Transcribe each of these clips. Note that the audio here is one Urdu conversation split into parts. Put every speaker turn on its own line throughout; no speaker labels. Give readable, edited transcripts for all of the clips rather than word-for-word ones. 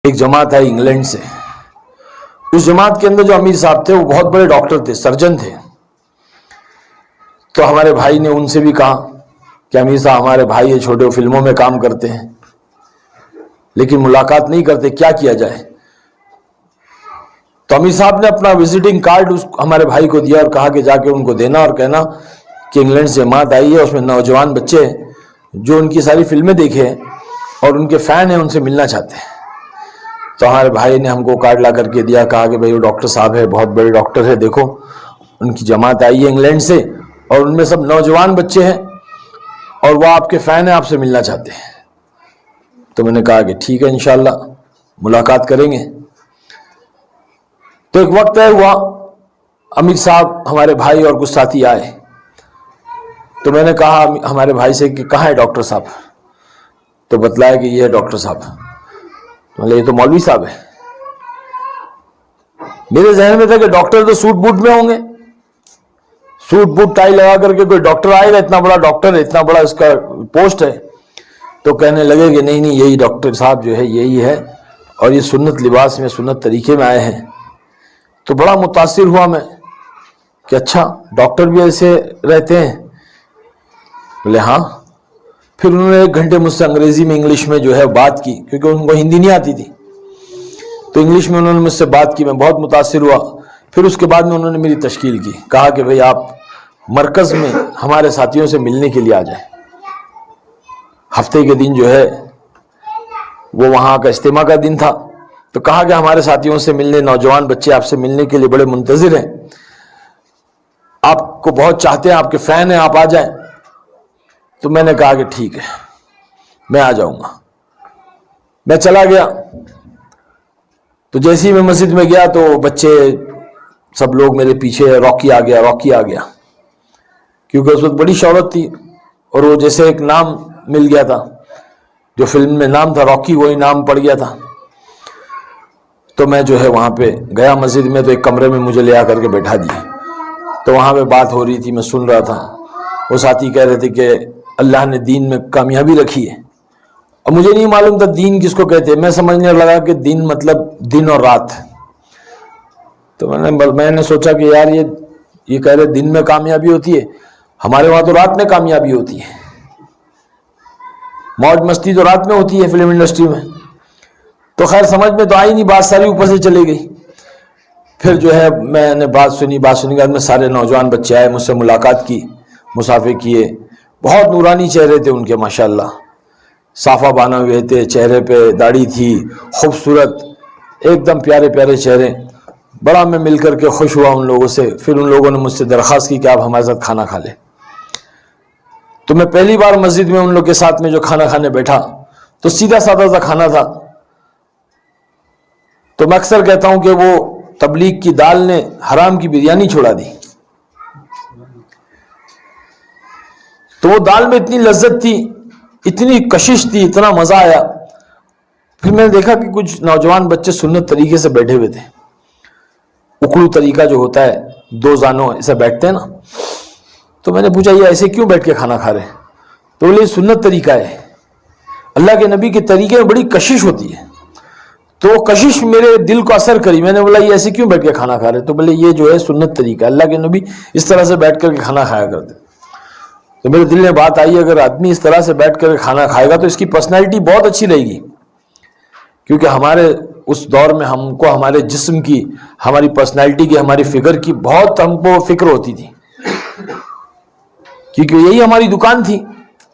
ایک جماعت آئی انگلینڈ سے. اس جماعت کے اندر جو امیر صاحب تھے وہ بہت بڑے ڈاکٹر تھے, سرجن تھے. تو ہمارے بھائی نے ان سے بھی کہا کہ امیر صاحب ہمارے بھائی یہ چھوٹے فلموں میں کام کرتے ہیں لیکن ملاقات نہیں کرتے, کیا کیا جائے؟ تو امیر صاحب نے اپنا وزٹنگ کارڈ ہمارے بھائی کو دیا اور کہا کہ جا کے ان کو دینا اور کہنا کہ انگلینڈ سے جماعت آئی ہے, اس میں نوجوان بچے ہیں جو ان کی ساری فلمیں دیکھے ہیں اور ان کے فین ہیں, ان سے ملنا چاہتے ہیں. تو ہمارے بھائی نے ہم کو کارڈ لا کر کے دیا, کہا کہ بھائی وہ ڈاکٹر صاحب ہے, بہت بڑے ڈاکٹر ہے, دیکھو ان کی جماعت آئی ہے انگلینڈ سے اور ان میں سب نوجوان بچے ہیں اور وہ آپ کے فین ہیں, آپ سے ملنا چاہتے ہیں. تو میں نے کہا کہ ٹھیک ہے انشاءاللہ ملاقات کریں گے. تو ایک وقت طے ہوا, امیر صاحب ہمارے بھائی اور کچھ ساتھی آئے. تو میں نے کہا ہمارے بھائی سے کہ کہاں ہے ڈاکٹر صاحب؟ تو بتلایا کہ یہ ہے ڈاکٹر صاحب. تو یہ تو مولوی صاحب ہے. میرے ذہن میں تھا کہ ڈاکٹر تو سوٹ بوٹ میں ہوں گے, سوٹ بوٹ ٹائی لگا کر کے کوئی ڈاکٹر آئے گا, اتنا بڑا ڈاکٹر ہے, اتنا بڑا اس کا پوسٹ ہے. تو کہنے لگے کہ نہیں یہی ڈاکٹر صاحب جو ہے یہی ہے اور یہ سنت لباس میں سنت طریقے میں آئے ہیں. تو بڑا متاثر ہوا میں کہ اچھا ڈاکٹر بھی ایسے رہتے ہیں. بولے ہاں. پھر انہوں نے 1 گھنٹے مجھ سے انگریزی میں انگلش میں جو ہے بات کی, کیونکہ ان کو ہندی نہیں آتی تھی, تو انگلش میں انہوں نے مجھ سے بات کی. میں بہت متاثر ہوا. پھر اس کے بعد میں انہوں نے میری تشکیل کی, کہا کہ بھئی آپ مرکز میں ہمارے ساتھیوں سے ملنے کے لیے آ جائیں. ہفتے کے دن جو ہے وہ وہاں کا اجتماع کا دن تھا. تو کہا کہ ہمارے ساتھیوں سے ملنے, نوجوان بچے آپ سے ملنے کے لیے بڑے منتظر ہیں, آپ کو بہت چاہتے ہیں, آپ کے فین ہیں, آپ آ جائیں. تو میں نے کہا کہ ٹھیک ہے میں آ جاؤں گا. میں چلا گیا. تو جیسے ہی میں مسجد میں گیا تو بچے سب لوگ میرے پیچھے, راکی آ گیا, راکی آ گیا, کیونکہ اس وقت بڑی شہرت تھی اور وہ جیسے ایک نام مل گیا تھا, جو فلم میں نام تھا راکی وہی نام پڑ گیا تھا. تو میں جو ہے وہاں پہ گیا مسجد میں, تو ایک کمرے میں مجھے لے آ کر کے بیٹھا دیا. تو وہاں پہ بات ہو رہی تھی, میں سن رہا تھا. وہ ساتھی کہہ رہے تھے کہ اللہ نے دین میں کامیابی رکھی ہے, اور مجھے نہیں معلوم تھا دین کس کو کہتے ہیں. میں سمجھنے لگا کہ دین مطلب دن اور رات. تو میں نے سوچا کہ یار یہ کہہ رہے دن میں کامیابی ہوتی ہے, ہمارے وہاں تو رات میں کامیابی ہوتی ہے, موج مستی تو رات میں ہوتی ہے فلم انڈسٹری میں. تو خیر سمجھ میں تو آئی نہیں, بات ساری اوپر سے چلے گئی. پھر جو ہے میں نے بات سنی کے بعد میں سارے نوجوان بچے آئے, مجھ سے ملاقات کی, مصافحے کیے. بہت نورانی چہرے تھے ان کے ماشاءاللہ, صافہ بانا ہوئے تھے, چہرے پہ داڑھی تھی, خوبصورت ایک دم پیارے پیارے چہرے. بڑا میں مل کر کے خوش ہوا ان لوگوں سے. پھر ان لوگوں نے مجھ سے درخواست کی کہ آپ ہمارے ساتھ کھانا کھا لیں. تو میں پہلی بار مسجد میں ان لوگ کے ساتھ میں جو کھانا کھانے بیٹھا تو سیدھا سادہ سا کھانا تھا. تو میں اکثر کہتا ہوں کہ وہ تبلیغ کی دال نے حرام کی بریانی چھوڑا دی. تو وہ دال میں اتنی لذت تھی, اتنی کشش تھی, اتنا مزہ آیا. پھر میں نے دیکھا کہ کچھ نوجوان بچے سنت طریقے سے بیٹھے ہوئے تھے. اکڑو طریقہ جو ہوتا ہے, 2 زانوں ایسے بیٹھتے ہیں نا. تو میں نے پوچھا یہ ایسے کیوں بیٹھ کے کھانا کھا رہے ہیں؟ تو بولے سنت طریقہ ہے, اللہ کے نبی کے طریقے میں بڑی کشش ہوتی ہے. تو وہ کشش میرے دل کو اثر کری. میں نے بولا یہ ایسے کیوں بیٹھ کے کھانا کھا رہے؟ تو بولے یہ جو ہے سنت طریقہ, اللہ کے نبی اس طرح سے بیٹھ کر کے کھانا کھایا کرتے. تو میرے دل میں بات آئی, اگر آدمی اس طرح سے بیٹھ کر کھانا کھائے گا تو اس کی پرسنالٹی بہت اچھی رہے گی, کیونکہ ہمارے اس دور میں ہم کو ہمارے جسم کی, ہماری پرسنالٹی کی, ہماری فگر کی بہت ہم کو فکر ہوتی تھی, کیونکہ یہی ہماری دکان تھی,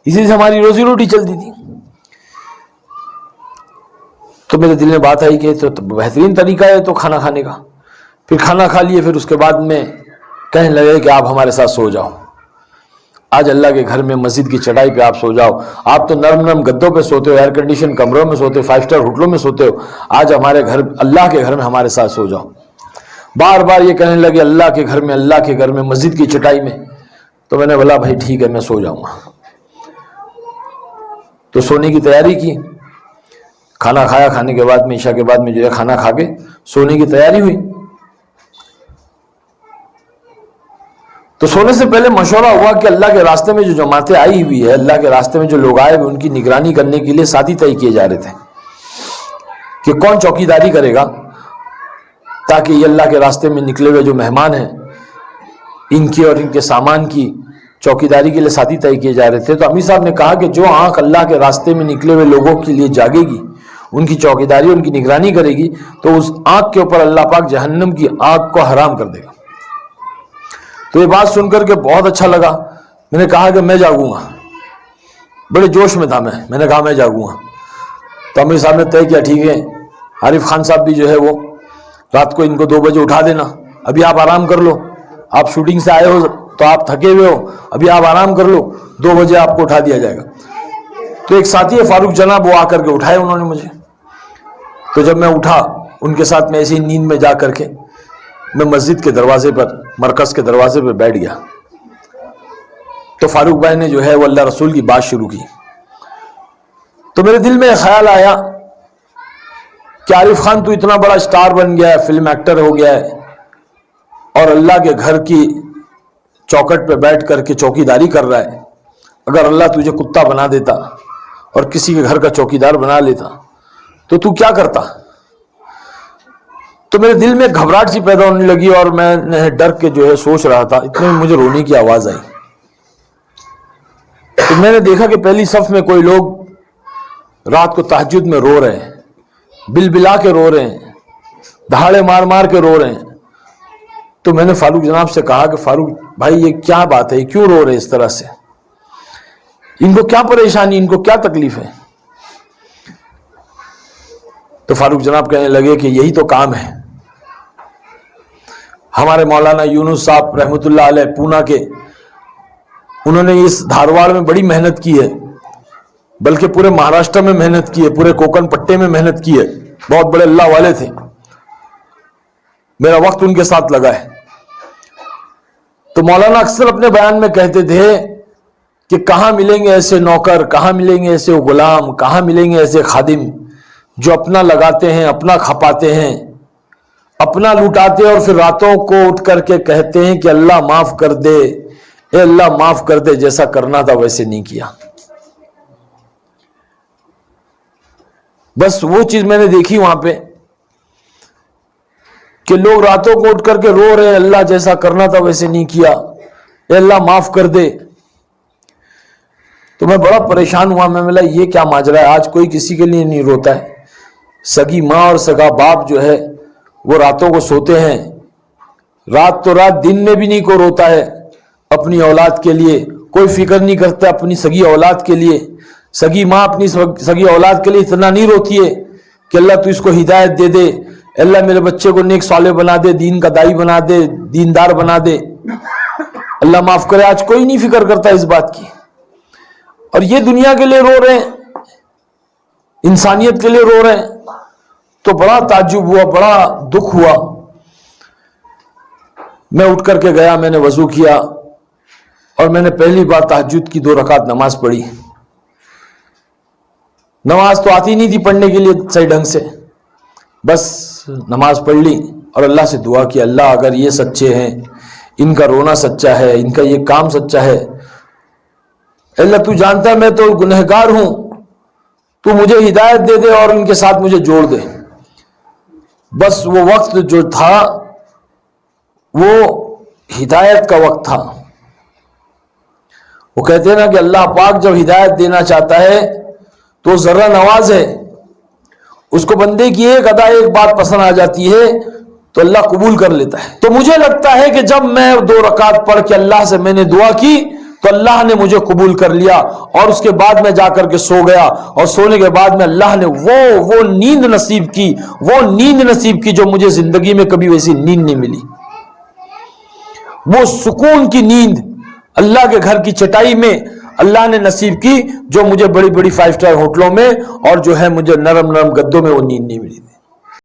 اسی سے ہماری روزی روٹی چلتی تھی. تو میرے دل میں بات آئی کہ تو بہترین طریقہ ہے تو کھانا کھانے کا. پھر کھانا کھا لیے. پھر اس کے بعد میں کہنے لگے کہ آپ ہمارے ساتھ سو جاؤ, آج اللہ کے گھر میں مسجد کی چٹائی پہ آپ سو جاؤ. آپ تو نرم نرم گدوں پہ سوتے ہو, ایئر کنڈیشن کمروں میں سوتے ہو, 5 اسٹار ہوٹلوں میں سوتے ہو, آج ہمارے گھر اللہ کے گھر میں ہمارے ساتھ سو جاؤ. بار بار یہ کہنے لگے اللہ کے گھر میں, اللہ کے گھر میں, مسجد کی چٹائی میں. تو میں نے بولا بھائی ٹھیک ہے میں سو جاؤں گا. تو سونے کی تیاری کی. کھانا کھایا, کھانے کے بعد میں عشاء کے بعد میں جو ہے کھانا کھا کے سونے کی تیاری ہوئی. تو سونے سے پہلے مشورہ ہوا کہ اللہ کے راستے میں جو جماعتیں آئی ہوئی ہے, اللہ کے راستے میں جو لوگ آئے ہوئے, ان کی نگرانی کرنے کے لیے ساتھی طے کیے جا رہے تھے. کہ کون چوکیداری کرے گا تاکہ یہ اللہ کے راستے میں نکلے ہوئے جو مہمان ہیں ان کی اور ان کے سامان کی چوکیداری کے لیے ساتھی طے کیے جا رہے تھے. تو امیر صاحب نے کہا کہ جو آنکھ اللہ کے راستے میں نکلے ہوئے لوگوں کے لیے جاگے گی, ان کی چوکیداری, ان کی نگرانی کرے گی, تو اس آنکھ کے اوپر اللہ پاک جہنم کی آگ کو حرام کر دے گا. تو یہ بات سن کر کے بہت اچھا لگا. میں نے کہا کہ میں جاگوں گا. بڑے جوش میں تھا میں نے کہا میں جاگوں گا. تو امیر صاحب نے طے کیا ٹھیک ہے, عارف خان صاحب بھی جو ہے وہ رات کو ان کو 2 بجے اٹھا دینا, ابھی آپ آرام کر لو, آپ شوٹنگ سے آئے ہو تو آپ تھکے ہوئے ہو, ابھی آپ آرام کر لو, 2 بجے آپ کو اٹھا دیا جائے گا. تو ایک ساتھی ہے فاروق جناب, وہ آ کر کے اٹھائے انہوں نے مجھے. تو جب میں اٹھا ان کے ساتھ میں ایسی نیند میں جا کر کے میں مسجد کے دروازے پر, مرکز کے دروازے پر بیٹھ گیا. تو فاروق بھائی نے جو ہے وہ اللہ رسول کی بات شروع کی. تو میرے دل میں خیال آیا کہ عارف خان تو اتنا بڑا سٹار بن گیا ہے, فلم ایکٹر ہو گیا ہے, اور اللہ کے گھر کی چوکٹ پہ بیٹھ کر کے چوکیداری کر رہا ہے. اگر اللہ تجھے کتا بنا دیتا اور کسی کے گھر کا چوکیدار بنا لیتا تو کیا کرتا؟ تو میرے دل میں گھبراہٹ سی پیدا ہونے لگی اور میں نے ڈر کے جو ہے سوچ رہا تھا. اتنے میں مجھے رونے کی آواز آئی. تو میں نے دیکھا کہ پہلی صف میں کوئی لوگ رات کو تہجد میں رو رہے ہیں, بل بلا کے رو رہے ہیں, دہاڑے مار مار کے رو رہے ہیں. تو میں نے فاروق جناب سے کہا کہ فاروق بھائی یہ کیا بات ہے, کیوں رو رہے اس طرح سے, ان کو کیا پریشانی, ان کو کیا تکلیف ہے؟ تو فاروق جناب کہنے لگے کہ یہی تو کام ہے. ہمارے مولانا یونس صاحب رحمۃ اللہ علیہ پونا کے, انہوں نے اس دھارواڑ میں بڑی محنت کی ہے, بلکہ پورے مہاراشٹر میں محنت کی ہے, پورے کوکن پٹے میں محنت کی ہے, بہت بڑے اللہ والے تھے. میرا وقت ان کے ساتھ لگا ہے. تو مولانا اکثر اپنے بیان میں کہتے تھے کہ کہاں ملیں گے ایسے نوکر, کہاں ملیں گے ایسے غلام, کہاں ملیں گے ایسے خادم جو اپنا لگاتے ہیں, اپنا کھپاتے ہیں, اپنا لوٹاتے اور پھر راتوں کو اٹھ کر کے کہتے ہیں کہ اللہ معاف کر دے, اے اللہ معاف کر دے, جیسا کرنا تھا ویسے نہیں کیا. بس وہ چیز میں نے دیکھی وہاں پہ کہ لوگ راتوں کو اٹھ کر کے رو رہے ہیں, اللہ جیسا کرنا تھا ویسے نہیں کیا, اے اللہ معاف کر دے. تو میں بڑا پریشان ہوا. میں بولا یہ کیا ماجرا ہے, آج کوئی کسی کے لیے نہیں روتا ہے. سگی ماں اور سگا باپ جو ہے وہ راتوں کو سوتے ہیں, رات تو رات, دن میں بھی نہیں کوئی روتا ہے اپنی اولاد کے لیے, کوئی فکر نہیں کرتا اپنی سگی اولاد کے لیے. سگی ماں اپنی سگی اولاد کے لیے اتنا نہیں روتی ہے کہ اللہ تو اس کو ہدایت دے دے, اللہ میرے بچے کو نیک صالح بنا دے, دین کا دائی بنا دے, دیندار بنا دے, اللہ معاف کرے. آج کوئی نہیں فکر کرتا اس بات کی, اور یہ دنیا کے لیے رو رہے ہیں, انسانیت کے لیے رو رہے ہیں. تو بڑا تعجب ہوا, بڑا دکھ ہوا. میں اٹھ کر کے گیا, میں نے وضو کیا اور میں نے پہلی بار تہجد کی 2 رکعت نماز پڑھی. نماز تو آتی نہیں تھی پڑھنے کے لیے صحیح ڈھنگ سے, بس نماز پڑھ لی اور اللہ سے دعا کی, اللہ اگر یہ سچے ہیں, ان کا رونا سچا ہے, ان کا یہ کام سچا ہے, اللہ تو جانتا ہے میں تو گنہگار ہوں, تو مجھے ہدایت دے دے اور ان کے ساتھ مجھے جوڑ دے. بس وہ وقت جو تھا وہ ہدایت کا وقت تھا. وہ کہتے ہیں نا کہ اللہ پاک جب ہدایت دینا چاہتا ہے تو ذرہ نواز ہے, اس کو بندے کی ایک ادا, ایک بات پسند آ جاتی ہے تو اللہ قبول کر لیتا ہے. تو مجھے لگتا ہے کہ جب میں 2 رکعت پڑھ کے اللہ سے میں نے دعا کی تو اللہ نے مجھے قبول کر لیا, اور اس کے بعد میں جا کر کے سو گیا, اور سونے کے بعد میں اللہ نے وہ نیند نصیب کی, وہ نیند نصیب کی جو مجھے زندگی میں کبھی ویسی نیند نہیں ملی. وہ سکون کی نیند اللہ کے گھر کی چٹائی میں اللہ نے نصیب کی, جو مجھے بڑی بڑی 5 اسٹار ہوٹلوں میں اور جو ہے مجھے نرم نرم گدوں میں وہ نیند نہیں ملی.